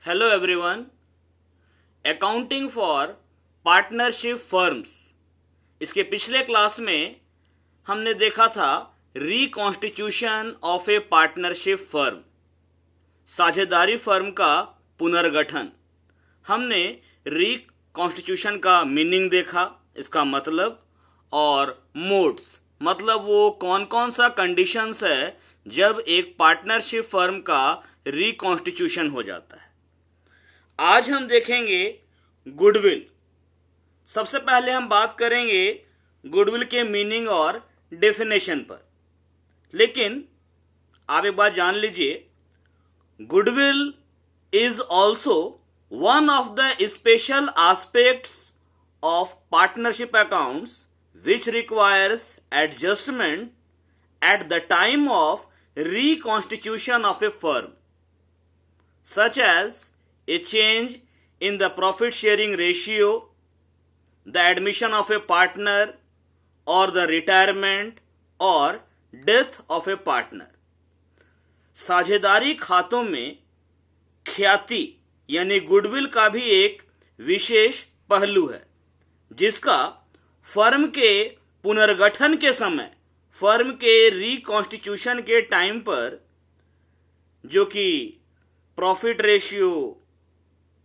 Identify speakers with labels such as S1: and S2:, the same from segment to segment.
S1: Hello everyone. Accounting for partnership firms, इसके पिछले class में हमने देखा था reconstitution of a partnership firm, साझेदारी फर्म का पुनर्गठन। हमने रिकॉन्स्टिट्यूशन का मीनिंग देखा, इसका मतलब, और मोड्स, मतलब वो कौन कौन सा कंडीशंस है जब एक पार्टनरशिप फर्म का रिकॉन्स्टिट्यूशन हो जाता है। आज हम देखेंगे गुडविल। सबसे पहले हम बात करेंगे गुडविल के मीनिंग और डेफिनेशन पर। लेकिन आप एक बात जान लीजिए, goodwill is also one of the special aspects of partnership accounts which requires adjustment at the time of reconstitution of a firm, such as a change in the profit sharing ratio, the admission of a partner, or the retirement or death of a partner. साझेदारी खातों में ख्याति यानी goodwill का भी एक विशेष पहलू है, जिसका फर्म के पुनर्गठन के समय, फर्म के रिकॉन्स्टिट्यूशन के टाइम पर, जो कि प्रॉफिट रेशियो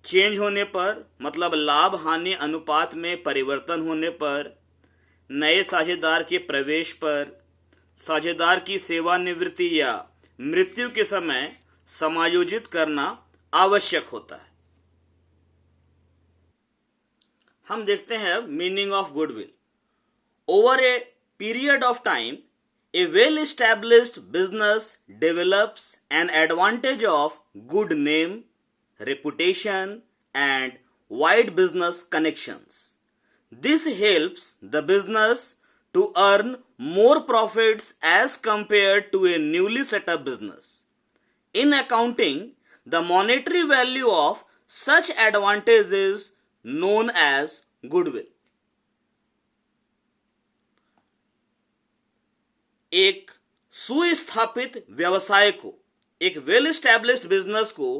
S1: चेंज होने पर, मतलब लाभ हानि अनुपात में परिवर्तन होने पर, नए साझेदार के प्रवेश पर, साझेदार की सेवानिवृत्ति या मृत्यु के समय समायोजित करना आवश्यक होता है। हम देखते हैं meaning of goodwill. Over a period of time, a well established business develops an advantage of good name, reputation, and wide business connections. This helps the business to earn more profits as compared to a newly set up business. In accounting, the monetary value of such advantage is known as goodwill. एक सुस्थापित व्यवसाय को, एक well established business को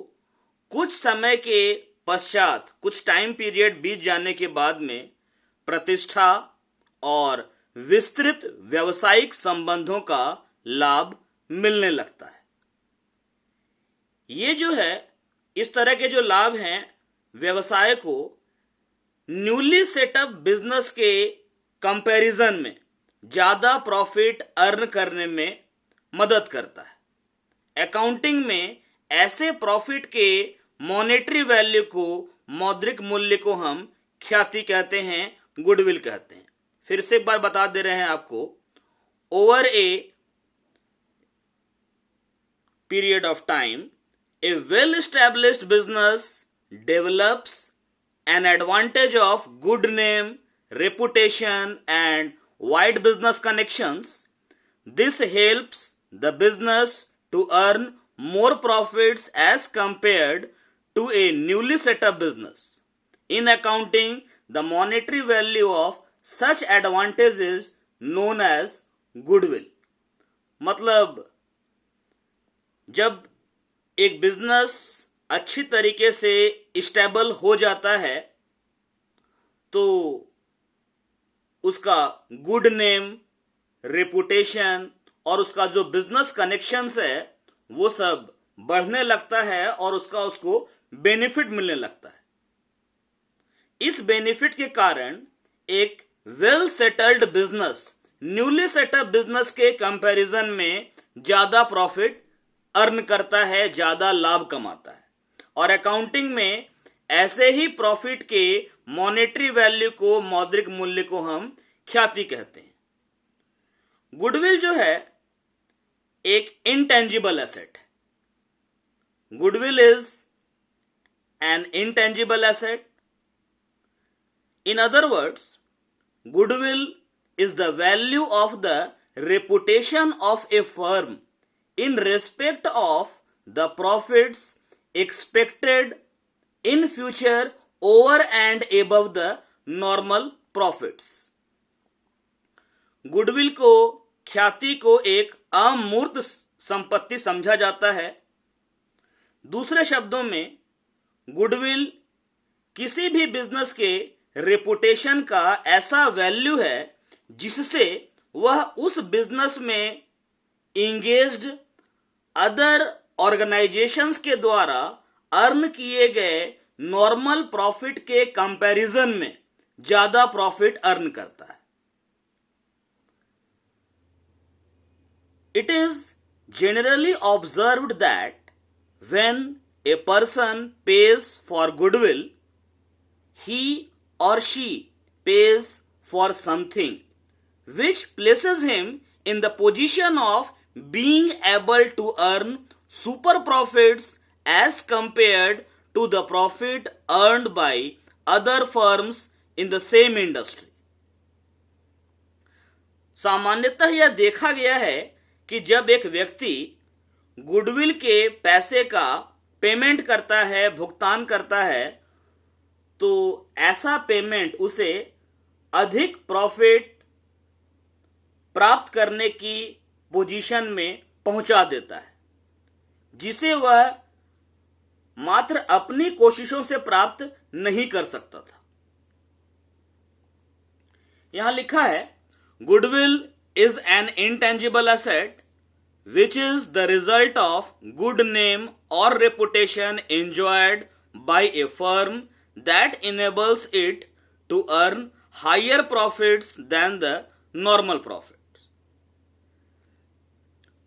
S1: कुछ समय के पश्चात, कुछ टाइम पीरियड बीत जाने के बाद में प्रतिष्ठा और विस्तृत व्यावसायिक संबंधों का लाभ मिलने लगता है। ये जो है, इस तरह के जो लाभ हैं, व्यवसाय को न्यूली सेटअप बिजनेस के कंपैरिजन में ज्यादा प्रॉफिट अर्न करने में मदद करता है। अकाउंटिंग में ऐसे प्रॉफिट के मॉनेटरी वैल्यू को, मौद्रिक मूल्य को हम ख्याति कहते हैं, गुडविल कहते हैं। फिर से एक बार बता दे रहे हैं आपको, over a period of time, a well established business develops an advantage of good name, reputation and wide business connections. This helps the business to earn more profits as compared to a newly set up business. In accounting, the monetary value of such advantage is known as goodwill. मतलब जब एक business अच्छी तरीके से stable हो जाता है तो उसका गुड नेम, रेपुटेशन और उसका जो बिजनेस कनेक्शंस है वो सब बढ़ने लगता है और उसको बेनिफिट मिलने लगता है। इस बेनिफिट के कारण एक well settled business newly setup business के कंपैरिजन में ज्यादा प्रॉफिट अर्न करता है, ज्यादा लाभ कमाता है। और अकाउंटिंग में ऐसे ही प्रॉफिट के मॉनेटरी वैल्यू को, मौद्रिक मूल्य को हम ख्याति कहते हैं। गुडविल जो है एक इंटेंजिबल एसेट है। Goodwill is an intangible asset. In other words, goodwill is the value of the reputation of a firm in respect of the profits expected in future over and above the normal profits. Goodwill को, ख्याति को एक अमूर्त संपत्ति समझा जाता है। दूसरे शब्दों में, गुडविल किसी भी बिजनेस के रेपुटेशन का ऐसा वैल्यू है जिससे वह उस बिजनेस में इंगेज्ड अदर ऑर्गेनाइजेशंस के द्वारा अर्न किए गए नॉर्मल प्रॉफिट के कंपैरिजन में ज्यादा प्रॉफिट अर्न करता है। It is generally observed that when a person pays for goodwill, he or she pays for something which places him in the position of being able to earn super profits as compared to the profit earned by other firms in the same industry. सामान्यतः यह देखा गया है कि जब एक व्यक्ति goodwill के पैसे का पेमेंट करता है, भुगतान करता है, तो ऐसा पेमेंट उसे अधिक प्रॉफिट प्राप्त करने की पोजीशन में पहुंचा देता है, जिसे वह मात्र अपनी कोशिशों से प्राप्त नहीं कर सकता था। यहां लिखा है, goodwill is an intangible asset which is the result of good name or reputation enjoyed by a firm that enables it to earn higher profits than the normal profits.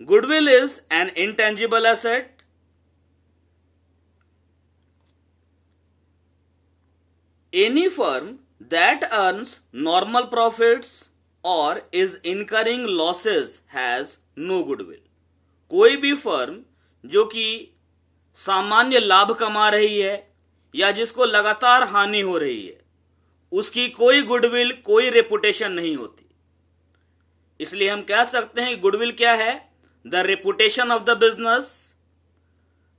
S1: Goodwill is an intangible asset. Any firm that earns normal profits और is incurring losses has no goodwill. कोई भी firm जो कि सामान्य लाभ कमा रही है या जिसको लगातार हानि हो रही है, उसकी कोई गुडविल, कोई रेपुटेशन नहीं होती। इसलिए हम कह सकते हैं गुडविल क्या है? The reputation of the business,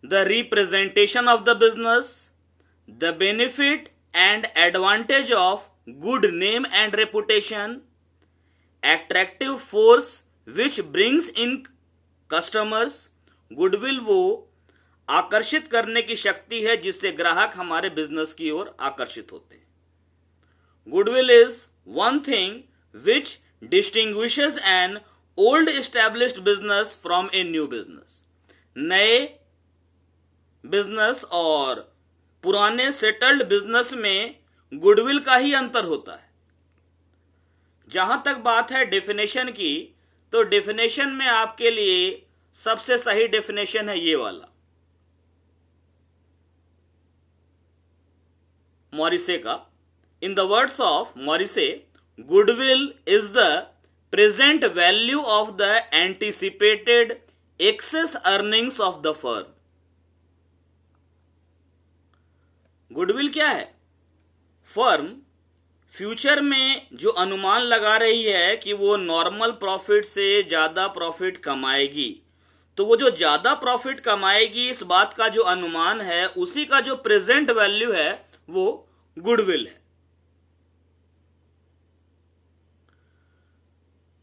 S1: the representation of the business, the benefit and advantage of good name and reputation, attractive force which brings in customers. Goodwill वो आकर्षित करने की शक्ति है जिससे ग्राहक हमारे बिजनेस की ओर आकर्षित होते हैं। Goodwill is one thing which distinguishes an old established business from a new business. नए बिजनेस और पुराने सेटल्ड बिजनेस में गुडविल का ही अंतर होता है। जहां तक बात है डेफिनेशन की, तो डेफिनेशन में आपके लिए सबसे सही डेफिनेशन है ये वाला, मॉरिसे का। In the words of Morrissey, goodwill is the present value of the anticipated excess earnings of the firm. Goodwill क्या है? फर्म फ्यूचर में जो अनुमान लगा रही है कि वो नॉर्मल प्रॉफिट से ज्यादा प्रॉफिट कमाएगी, तो वो जो ज्यादा प्रॉफिट कमाएगी इस बात का जो अनुमान है, उसी का जो प्रेजेंट वैल्यू है वो गुडविल है।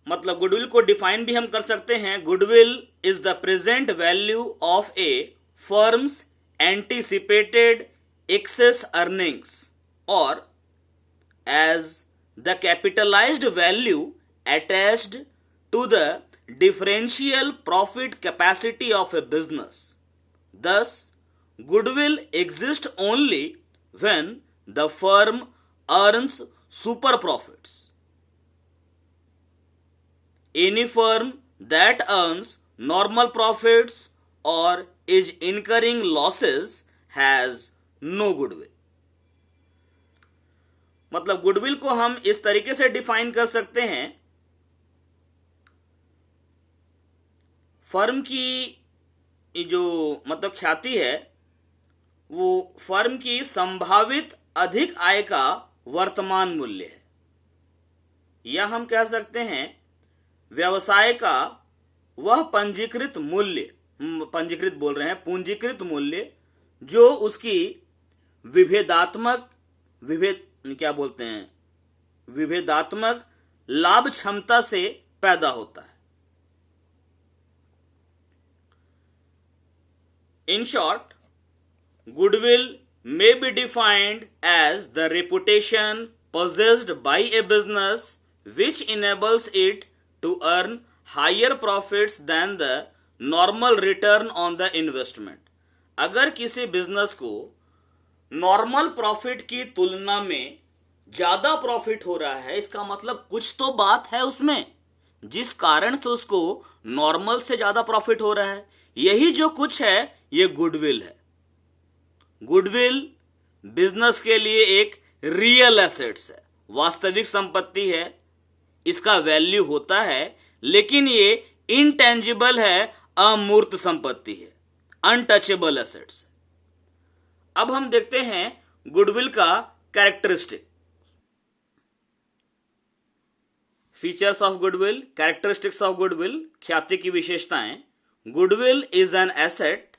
S1: मतलब गुडविल को डिफाइन भी हम कर सकते हैं, goodwill is the present value of a firm's anticipated excess earnings, और as the capitalized value attached to the differential profit capacity of a business. Thus, goodwill exists only when the firm earns super profits. Any firm that earns normal profits or is incurring losses has no goodwill. मतलब goodwill को हम इस तरीके से define कर सकते हैं, firm की जो मतलब ख्याति है वो फर्म की संभावित अधिक आय का वर्तमान मूल्य है, या हम कह सकते हैं व्यवसाय का वह पंजीकृत मूल्य, पंजीकृत बोल रहे हैं, पूंजीकृत मूल्य जो उसकी विभेदात्मक लाभ क्षमता से पैदा होता है। In short, goodwill may be defined as the reputation possessed by a business which enables it to earn higher profits than the normal return on the investment. अगर किसी बिजनेस को नॉर्मल प्रॉफिट की तुलना में ज्यादा प्रॉफिट हो रहा है, इसका मतलब कुछ तो बात है उसमें जिस कारण से उसको नॉर्मल से ज्यादा प्रॉफिट हो रहा है। यही जो कुछ है ये गुडविल है। गुडविल बिजनेस के लिए एक रियल एसेट्स है, वास्तविक संपत्ति है, इसका वैल्यू होता है, लेकिन ये इनटेंजिबल है, अमूर्त संपत्ति है, अनटचेबल एसेट्स। अब हम देखते हैं गुडविल का characteristic. Features of goodwill, characteristics of goodwill, ख्याति की विशेषताएं। Goodwill is an asset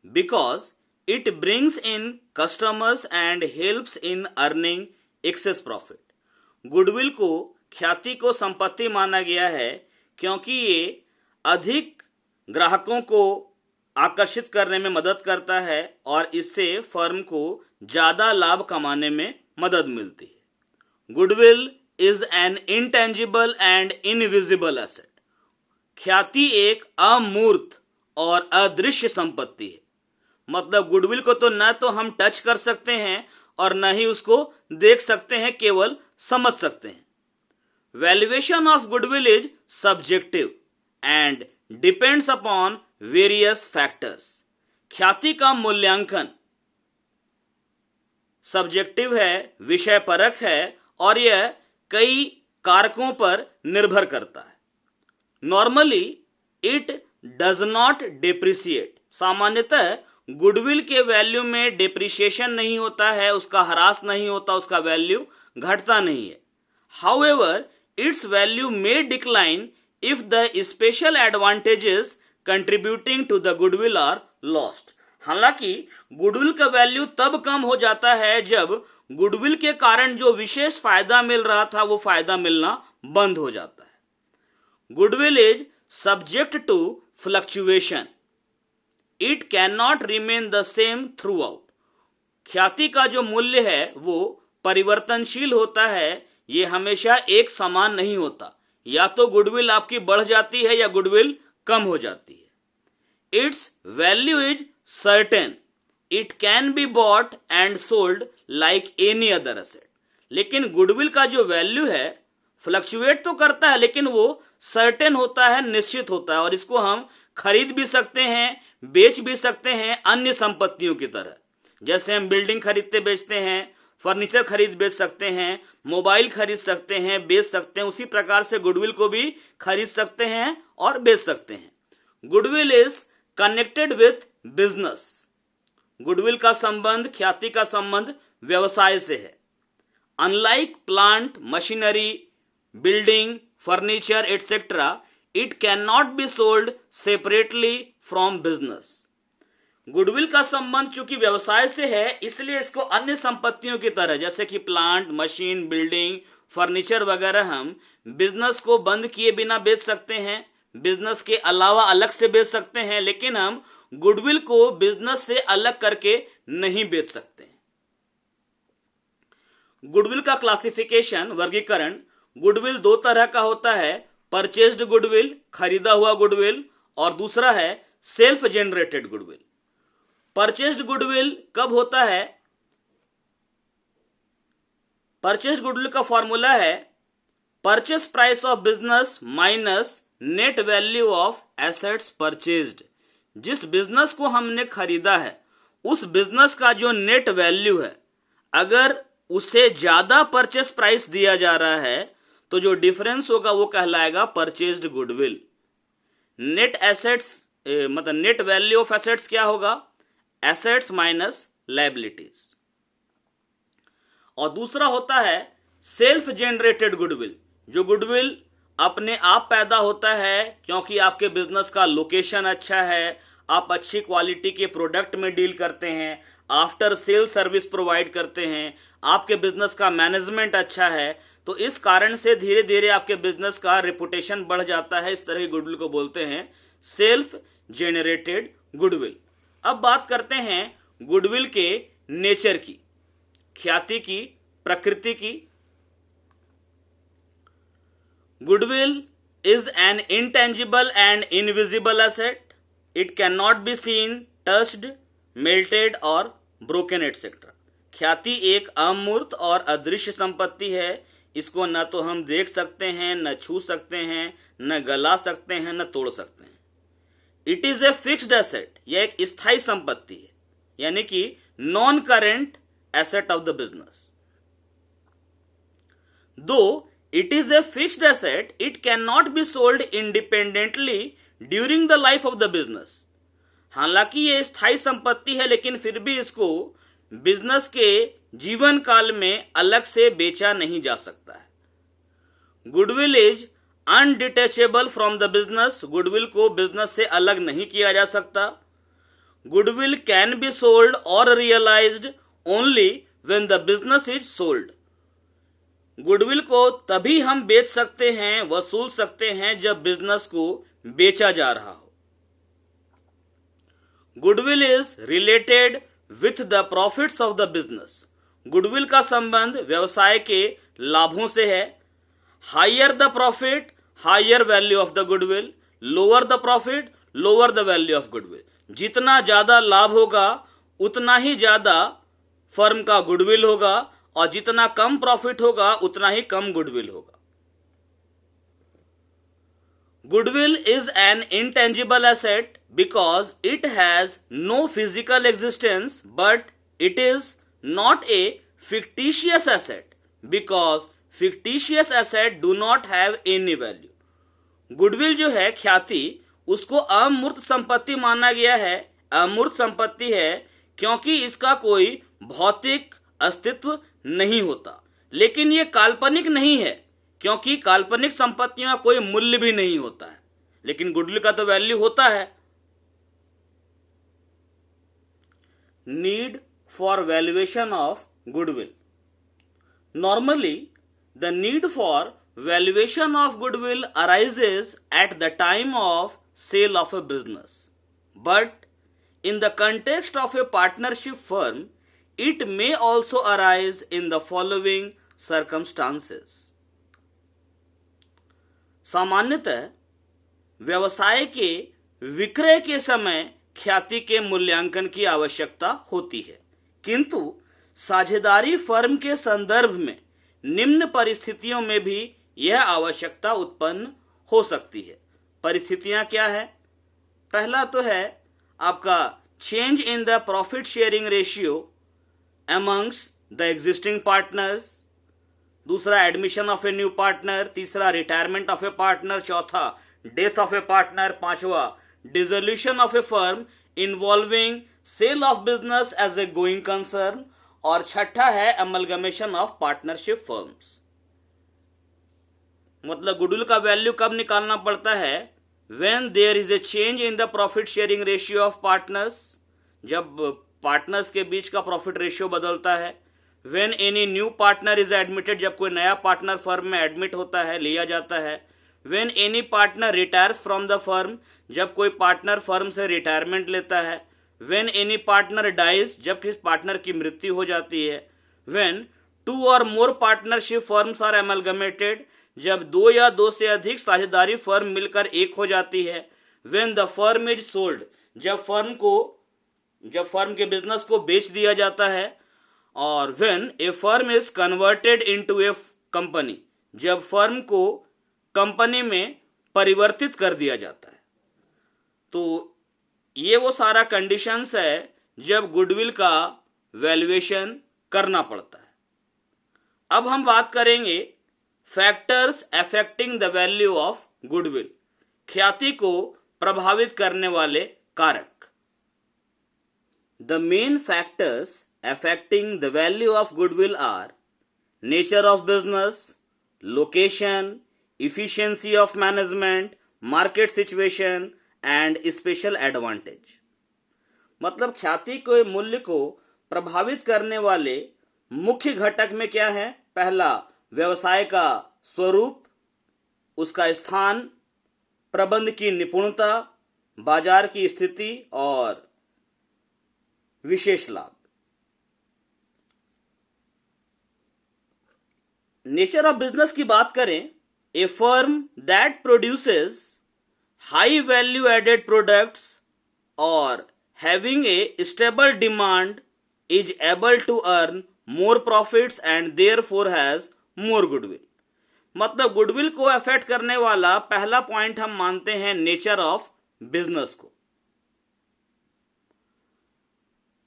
S1: because it brings in customers and helps in earning access profit. Goodwill को, ख्याति को संपत्ति माना गया है क्योंकि ये अधिक ग्राहकों को आकर्षित करने में मदद करता है और इससे फर्म को ज्यादा लाभ कमाने में मदद मिलती है। Goodwill is an intangible and invisible asset. ख्याति एक अमूर्त और अदृश्य संपत्ति है। मतलब गुडविल को तो न तो हम टच कर सकते हैं और न ही उसको देख सकते हैं, केवल समझ सकते हैं। Valuation of goodwill is subjective and depends upon various factors. ख्याति का मूल्यांकन सब्जेक्टिव है, विषय परक है और यह कई कारकों पर निर्भर करता है। Normally it does not depreciate. सामान्यतः गुडविल के वैल्यू में डेप्रिसिएशन नहीं होता है, उसका ह्रास नहीं होता, उसका वैल्यू घटता नहीं है। However its value may decline if the special advantages contributing to the goodwill are lost. हालांकि गुडविल का वैल्यू तब कम हो जाता है जब गुडविल के कारण जो विशेष फायदा मिल रहा था वो फायदा मिलना बंद हो जाता है। Goodwill is subject to fluctuation, it cannot remain the same throughout. ख्याति का जो मूल्य है वो परिवर्तनशील होता है, ये हमेशा एक समान नहीं होता। या तो गुडविल आपकी बढ़ जाती है या गुडविल कम हो जाती है। It's value is certain, it can be bought and sold like any other asset. लेकिन गुडविल का जो वैल्यू है फ्लक्चुएट तो करता है, लेकिन वो सर्टेन होता है, निश्चित होता है, और इसको हम खरीद भी सकते हैं, बेच भी सकते हैं, अन्य संपत्तियों की तरह। जैसे हम बिल्डिंग खरीदते बेचते हैं, फर्नीचर खरीद बेच सकते हैं, मोबाइल खरीद सकते हैं, बेच सकते हैं, उसी प्रकार से गुडविल को भी खरीद सकते हैं और बेच सकते हैं। Goodwill is connected with business. Goodwill का संबंध, ख्याति का संबंध व्यवसाय से है। Unlike plant, machinery, building, furniture etcetera, it can not be sold separately from business. Goodwill का संबंध चूंकि व्यवसाय से है, इसलिए इसको अन्य संपत्तियों की तरह, जैसे कि प्लांट, मशीन, बिल्डिंग, फर्नीचर वगैरह, हम बिजनेस को बंद किए बिना बेच सकते हैं, बिजनेस के अलावा अलग से बेच सकते हैं, लेकिन हम गुडविल को बिजनेस से अलग करके नहीं बेच सकते हैं। गुडविल का क्लासिफिकेशन, वर्गीकरण। गुडविल दो तरह का होता है, परचेज्ड गुडविल, खरीदा हुआ गुडविल, और दूसरा है self generated goodwill. Purchased goodwill कब होता है? परचेज्ड गुडविल का फॉर्मूला है purchase price of business minus net value of assets purchased. जिस बिजनेस को हमने खरीदा है उस बिजनेस का जो नेट वैल्यू है, अगर उसे ज्यादा परचेज प्राइस दिया जा रहा है तो जो डिफरेंस होगा वो कहलाएगा परचेज्ड गुडविल। नेट एसेट्स मतलब नेट वैल्यू ऑफ एसेट्स क्या होगा? Assets minus liabilities. और दूसरा होता है सेल्फ जनरेटेड गुडविल। जो गुडविल अपने आप पैदा होता है क्योंकि आपके बिजनेस का लोकेशन अच्छा है, आप अच्छी क्वालिटी के प्रोडक्ट में डील करते हैं, आफ्टर सेल सर्विस प्रोवाइड करते हैं, आपके बिजनेस का मैनेजमेंट अच्छा है, तो इस कारण से धीरे धीरे आपके बिजनेस का रेपुटेशन बढ़ जाता है। इस तरह की गुडविल को बोलते हैं सेल्फ जेनरेटेड गुडविल। अब बात करते हैं गुडविल के नेचर की, ख्याति की, प्रकृति की। Goodwill is an intangible and invisible asset. It cannot be seen, touched, melted or broken etc. ख्याति एक अमूर्त और अदृश्य संपत्ति है। इसको न तो हम देख सकते हैं, न छू सकते हैं, न गला सकते हैं, न तोड़ सकते हैं। It is a fixed asset, यह एक स्थायी संपत्ति है, यानी कि non current asset of the business. दो it is a fixed asset, it cannot be sold independently during the life of the business. हालांकि यह स्थायी संपत्ति है, लेकिन फिर भी इसको बिजनेस के जीवन काल में अलग से बेचा नहीं जा सकता है। Goodwill is undetachable from the business, goodwill को बिजनेस से अलग नहीं किया जा सकता। गुडविल कैन बी सोल्ड और realized only when the business is sold. Goodwill को तभी हम बेच सकते हैं, वसूल सकते हैं, जब बिजनेस को बेचा जा रहा हो। Goodwill is related with the profits of the business, goodwill का संबंध व्यवसाय के लाभों से है। Higher the profit, higher value of the goodwill, lower the profit, lower the value of goodwill. जितना ज्यादा लाभ होगा उतना ही ज्यादा फर्म का गुडविल होगा, और जितना कम प्रॉफिट होगा उतना ही कम गुडविल होगा। Goodwill is an intangible asset because it has no physical existence, but it is not a fictitious asset because fictitious asset do not have any value. Goodwill जो है, ख्याति, उसको अमूर्त संपत्ति माना गया है। अमूर्त संपत्ति है क्योंकि इसका कोई भौतिक अस्तित्व नहीं होता। लेकिन यह काल्पनिक नहीं है, क्योंकि काल्पनिक संपत्तियों का कोई मूल्य भी नहीं होता है, लेकिन गुडविल का तो वैल्यू होता है। Need for valuation of goodwill. Normally the need for valuation of goodwill arises at the time of sale of a business, but in the context of a partnership firm it may also arise in the following circumstances. सामान्यतः व्यवसाय के विक्रय के समय ख्याति के मूल्यांकन की आवश्यकता होती है, किंतु साझेदारी फर्म के संदर्भ में निम्न परिस्थितियों में भी यह आवश्यकता उत्पन्न हो सकती है। परिस्थितियां क्या है? पहला तो है आपका change in the profit sharing ratio amongst the existing partners, दूसरा admission of a new partner, तीसरा रिटायरमेंट ऑफ ए पार्टनर, चौथा डेथ ऑफ ए पार्टनर, पांचवा dissolution of a firm involving sale of business as a going concern, और छठा है amalgamation of partnership firms. मतलब goodwill का value कब निकालना पड़ता है? When there is a change in the profit sharing ratio of partners, जब पार्टनर्स के बीच का प्रॉफिट रेशियो बदलता है। When any new partner is admitted, जब कोई नया पार्टनर फर्म में एडमिट होता है, लिया जाता है। When any partner retires from the firm, जब कोई पार्टनर फर्म से रिटायरमेंट लेता है। व्हेन एनी पार्टनर डाइज, जब किसी पार्टनर की मृत्यु हो जाती है। व्हेन टू और मोर पार्टनरशिप फर्म्स आर एमलगमेटेड, जब दो या दो से अधिक साझेदारी फर्म मिलकर एक हो जाती है। When the firm is sold, जब फर्म के बिजनेस को बेच दिया जाता है। और when A firm is converted into A company, जब फर्म को कंपनी में परिवर्तित कर दिया जाता है। तो ये वो सारा कंडीशंस है जब गुडविल का वैल्यूएशन करना पड़ता है। अब हम बात करेंगे factors affecting the value of goodwill, ख्याति को प्रभावित करने वाले कारक। The main factors affecting the value of goodwill are nature of business, location, efficiency of management, market situation and special advantage. मतलब ख्याति के मूल्य को प्रभावित करने वाले मुख्य घटक में क्या है? पहला, व्यवसाय का स्वरूप, उसका स्थान, प्रबंध की निपुणता, बाजार की स्थिति और विशेष लाभ। नेचर ऑफ बिजनेस की बात करें, a firm that produces high value added products और having a stable demand is able to earn more profits and therefore has more goodwill. मतलब गुडविल को अफेक्ट करने वाला पहला पॉइंट हम मानते हैं नेचर ऑफ बिजनेस को।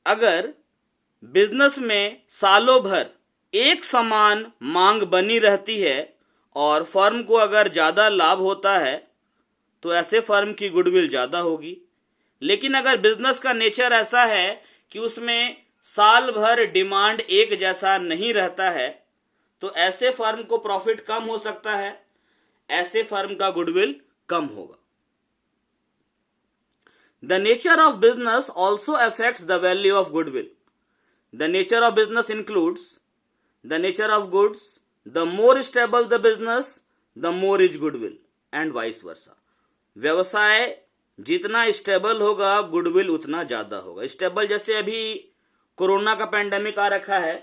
S1: अगर बिजनेस में सालों भर एक समान मांग बनी रहती है और फर्म को अगर ज्यादा लाभ होता है तो ऐसे फर्म की गुडविल ज्यादा होगी। लेकिन अगर बिजनेस का नेचर ऐसा है कि उसमें साल भर डिमांड एक जैसा नहीं रहता है तो ऐसे फर्म को प्रॉफिट कम हो सकता है, ऐसे फर्म का गुडविल कम होगा। The nature of business also affects the value of goodwill. The nature of business includes the nature of goods. The more stable the business, the more is goodwill and vice versa. व्यवसाय जितना stable होगा goodwill उतना ज्यादा होगा। Stable जैसे अभी corona का pandemic आ रखा है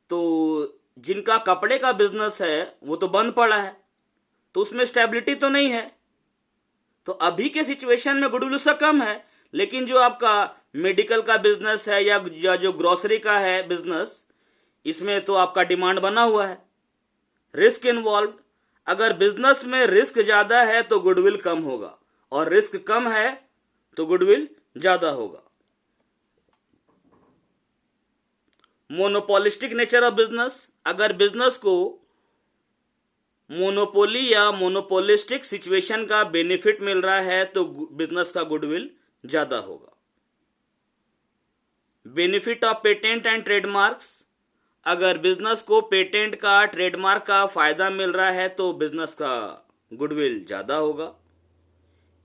S1: तो जिनका कपड़े का बिजनेस है वो तो बंद पड़ा है तो उसमें स्टेबिलिटी तो नहीं है, तो अभी के सिचुएशन में गुडविल उसका कम है। लेकिन जो आपका मेडिकल का बिजनेस है या जो ग्रोसरी का है बिजनेस, इसमें तो आपका डिमांड बना हुआ है, रिस्क इन्वॉल्व। अगर बिजनेस में रिस्क ज्यादा है तो गुडविल कम होगा और रिस्क कम है तो गुडविल ज्यादा होगा। मोनोपोलिस्टिक नेचर ऑफ बिजनेस, अगर बिजनेस को मोनोपोली या मोनोपोलिस्टिक सिचुएशन का बेनिफिट मिल रहा है तो बिजनेस का गुडविल ज्यादा होगा। Benefit of patent and trademarks, अगर बिजनेस को पेटेंट का ट्रेडमार्क का फायदा मिल रहा है तो बिजनेस का गुडविल ज्यादा होगा।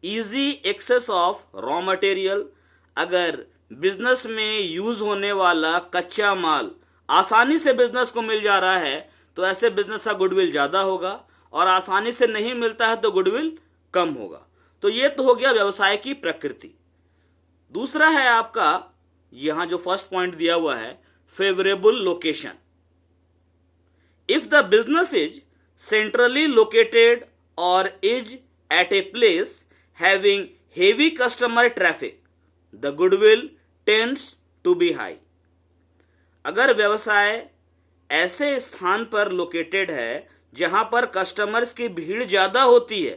S1: Easy access of raw material, अगर बिजनेस में यूज होने वाला कच्चा माल आसानी से बिजनेस को मिल जा रहा है तो ऐसे बिजनेस का गुडविल ज्यादा होगा और आसानी से नहीं मिलता है तो गुडविल कम होगा। तो ये तो हो गया व्यवसाय की प्रकृति। दूसरा है आपका यहां जो फर्स्ट पॉइंट दिया हुआ है favourable location. If the business is centrally located और is at a place having heavy customer traffic the goodwill tends to be high. अगर व्यवसाय ऐसे स्थान पर लोकेटेड है जहां पर कस्टमर्स की भीड़ ज्यादा होती है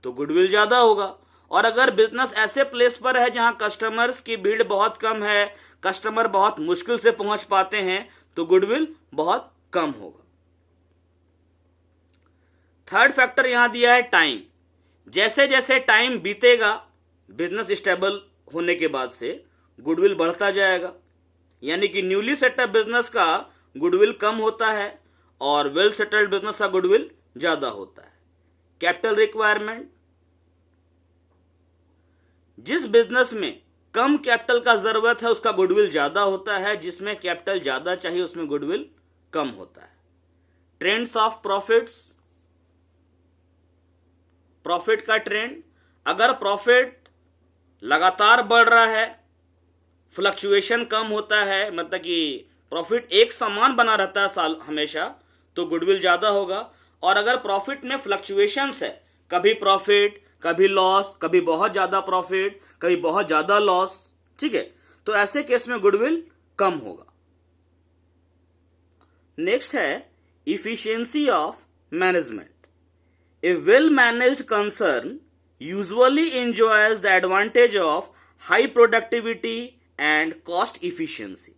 S1: तो गुडविल ज्यादा होगा, और अगर बिजनेस ऐसे प्लेस पर है जहां कस्टमर्स की भीड़ बहुत कम है, कस्टमर बहुत मुश्किल से पहुंच पाते हैं तो गुडविल बहुत कम होगा। थर्ड फैक्टर यहां दिया है टाइम। जैसे जैसे टाइम बीतेगा बिजनेस स्टेबल होने के बाद से गुडविल बढ़ता जाएगा, यानी कि न्यूली सेटअप बिजनेस का गुडविल कम होता है और वेल सेटल्ड बिजनेस का गुडविल ज्यादा होता है। कैपिटल रिक्वायरमेंट, जिस बिजनेस में कम कैपिटल का जरूरत है उसका गुडविल ज्यादा होता है, जिसमें कैपिटल ज्यादा चाहिए उसमें गुडविल कम होता है। ट्रेंड्स ऑफ प्रॉफिट्स, प्रॉफिट का ट्रेंड, अगर प्रॉफिट लगातार बढ़ रहा है, फ्लक्चुएशन कम होता है, मतलब कि प्रॉफिट एक समान बना रहता है साल हमेशा, तो गुडविल ज्यादा होगा। और अगर प्रॉफिट में फ्लक्चुएशंस है, कभी प्रॉफिट कभी लॉस, कभी बहुत ज्यादा प्रॉफिट कभी बहुत ज्यादा लॉस, ठीक है, तो ऐसे केस में गुडविल कम होगा। नेक्स्ट है efficiency of management. A well managed concern usually enjoys the advantage of high productivity and cost efficiency.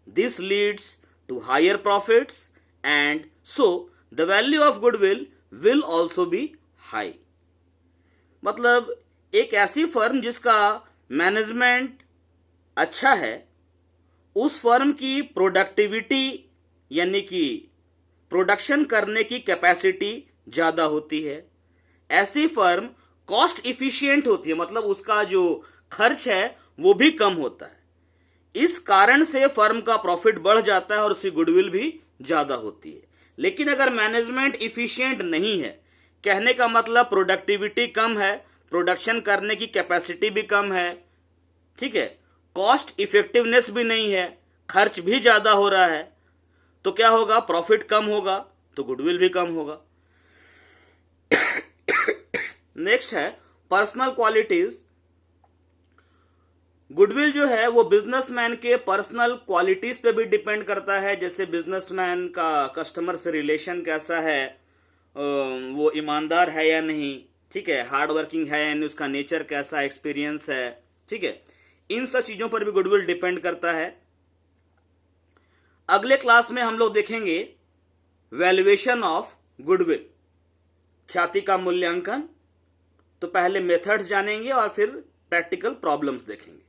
S1: This leads to higher profits and so the value of goodwill will also be high. मतलब एक ऐसी firm जिसका management अच्छा है उस firm की productivity यानी कि प्रोडक्शन करने की कैपेसिटी ज्यादा होती है। ऐसी फर्म कॉस्ट इफिशिएंट होती है, मतलब उसका जो खर्च है वो भी कम होता है। इस कारण से फर्म का प्रॉफिट बढ़ जाता है और उसकी गुडविल भी ज्यादा होती है। लेकिन अगर मैनेजमेंट इफिशिएंट नहीं है, कहने का मतलब प्रोडक्टिविटी कम है, प्रोडक्शन करने की कैपेसिटी भी कम है, ठीक है, कॉस्ट इफेक्टिवनेस भी नहीं है, खर्च भी ज्यादा हो रहा है, तो क्या होगा, प्रॉफिट कम होगा, तो गुडविल भी कम होगा। नेक्स्ट है पर्सनल क्वालिटीज। गुडविल जो है वो बिजनेसमैन के पर्सनल क्वालिटीज पे भी डिपेंड करता है, जैसे बिजनेसमैन का कस्टमर से रिलेशन कैसा है, वो ईमानदार है या नहीं, ठीक है, हार्ड वर्किंग है या नहीं, उसका नेचर कैसा, एक्सपीरियंस है, ठीक है, इन सब चीजों पर भी गुडविल डिपेंड करता है। अगले क्लास में हम लोग देखेंगे वैल्यूएशन ऑफ गुडविल, ख्याति का मूल्यांकन। तो पहले मेथड्स जानेंगे और फिर प्रैक्टिकल प्रॉब्लम्स देखेंगे।